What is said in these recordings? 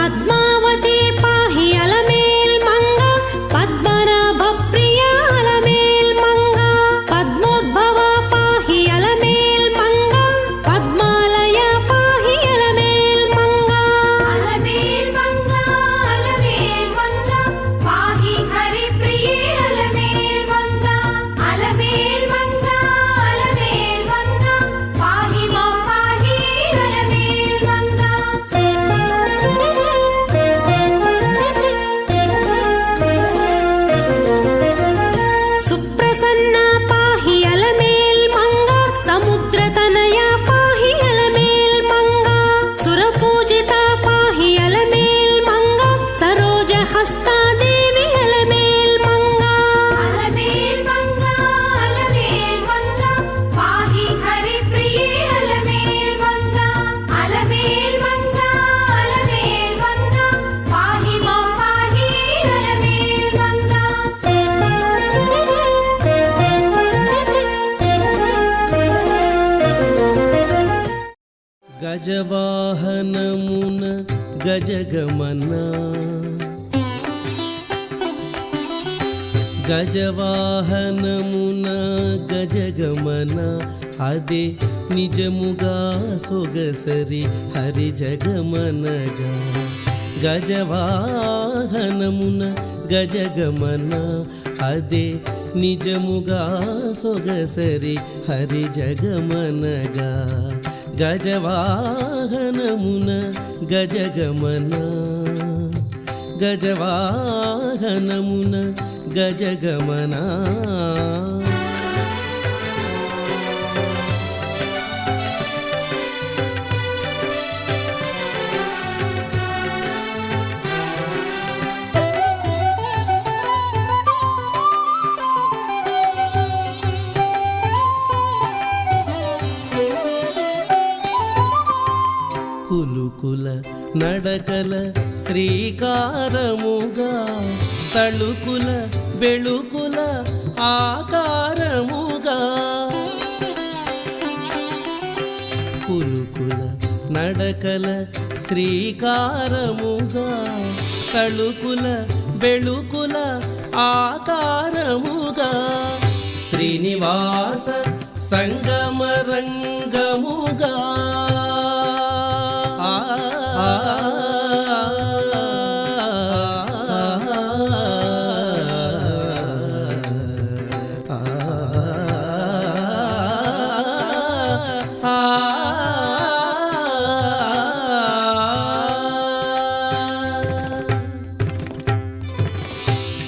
పద్మావతి పాహి అలమేల్ మంగ పద్మనాభ ప్రియ అలమేల్ మంగ పద్మోద్భవ పాహి అలమేల్ మంగ పద్మాలయ పాహి అలమేల్ మంగ అలమేల్ మంగ అలమేల్ మంగ పాహి హరి ప్రియే అలమేల్ మంగ అలమేల్ మంగ అలమేల్ మంగ పాహి మా పాహి అలమేల్ మంగ సుప్రసన్న పాహి అలమేల్ మంగ సముద్రతనయ పాహి అలమేల్ మంగ సురపూజిత పాహి అలమేల్ మంగ సరోజ హస్తాదేవి అలమేల్ మంగ అలమేల్ మంగ అలమేల్ మంగ పాహి హరి ప్రియే అలమేల్ మంగ అలమేల్ మంగ అలమేల్ మంగ పాహి మా పాహి అలమేల్ మంగ గజవాహనమున గజగమన గజవాహనమున గజగమన అదే నిజముగా సొగసరి హరి జగమనగా గజవాహనమున గజగమన అదే నిజముగా సొగసరి హరి జగమనగా గజవాహనమున గజగమన గజవాహనమున గజగమన కులుకుల నడకల శ్రీకారముగా తళుకుల బెళుకుల ఆకారముగా కులుకుల నడకల శ్రీకారముగా తళుకుల బెళుకుల ఆకారముగా శ్రీనివాస సంగమరంగముగా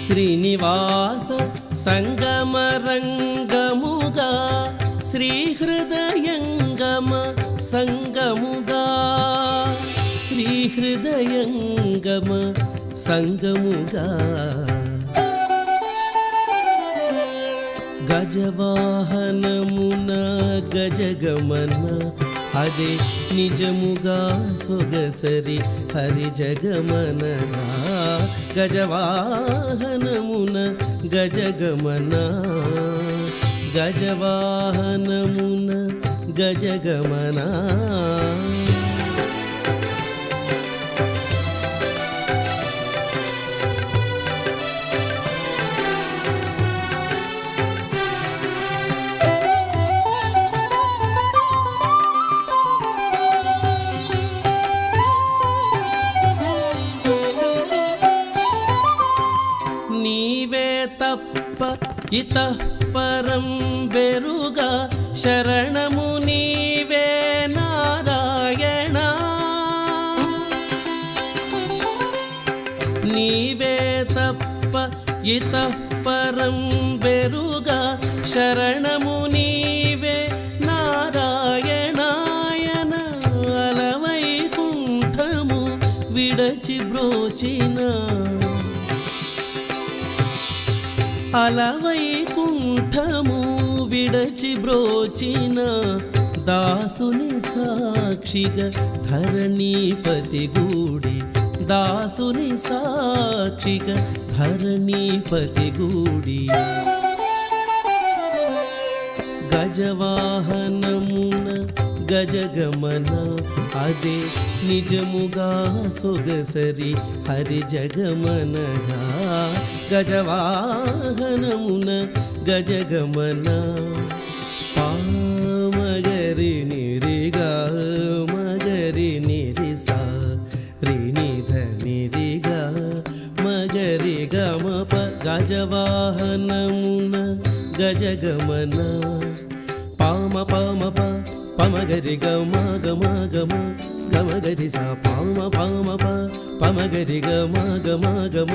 శ్రీనివాస సంగమరంగముగా శ్రీహృదయంగమ సంగముగా శ్రీహృదయంగమ సంగముగా గజవాహనమున గజగమన అదే నిజముగా సొగసరి హరి జగమనగా గజవాహనమున గజగమన గజవాహనమున గజగమన నీవే తప్ప ఇతః పరం బెరుగా శరణము నీవే నారాయణ నీవే తప్ప ఇతః పరం బెరుగా శరణము నీవే నారాయణాయన అలవైకుంఠము విడచి బ్రోచిన అలవైకుంఠము విడచి బ్రోచిన దాసుని సాక్షిగా ధరణీపతి గూడి దాసుని సాక్షిగా ధరణీపతి గూడి గజవాహనమున గజగమన అదే నిజముగా సొగసరి హరి జగమనగా గజవాహనమున గజగమన పామగరి నిరిగా మగరి నిరిసా రినిధ నిరిగా మగరి గమప గజవాహనమున గజగమన పామ పామ పమగరి గమ గమ గమ గమగరి సా పామ పామ పమగరి గమ గమ గమ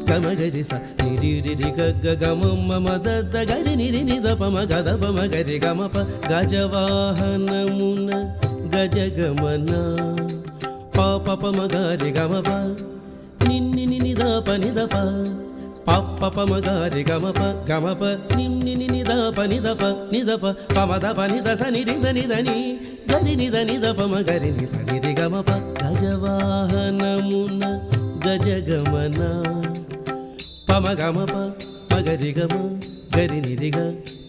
గమగరి స నిరి రి గగ గమ మమ దద్ద గరి నిరి నిద పమ గద పమగరి గమ ప గజవాహనమున గజగమన పాప పమగరి గమ ప నిన్ని నిద ప నిద ప పాప పమగరి గమ ప నిన్ని నిద ప నిద ప పమద ప నిద స నిరి స నిద ని గరి నిద నిద పమగరి నిద నిరి గమ ప గజవాహనమున గజగమన పమ గమ ప మగరి గమ గరి నిరి గ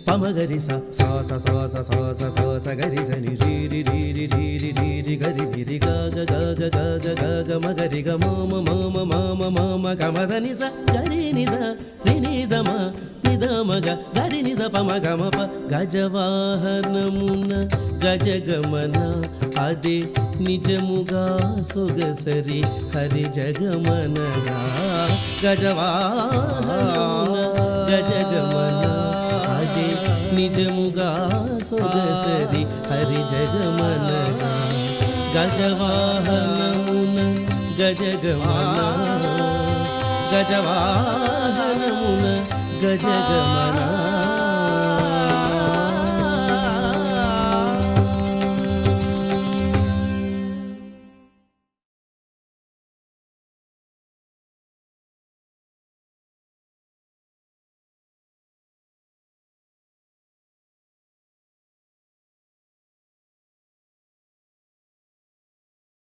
పమగరి స సా స సా స సా స సా స గరి స ని రి రి రి రి రి రి రి రి గరి నిరి గ గ గ గ గ గ గ గ మగరి గ మ మ మ మ మ మ మ మ గమ ద ని స గరి నిద ని నిద మ నిద మ గ గరి నిద పమ గమ ప గజవాహనమున గజగమన అదే నిజముగా సొగసరి హరి జగమనగా గజవాహనమున గజగమన అదే నిజముగా సొగసరి హరి జగమనగా గజవాహనమున గజగమన గజవాహనమున గజగమన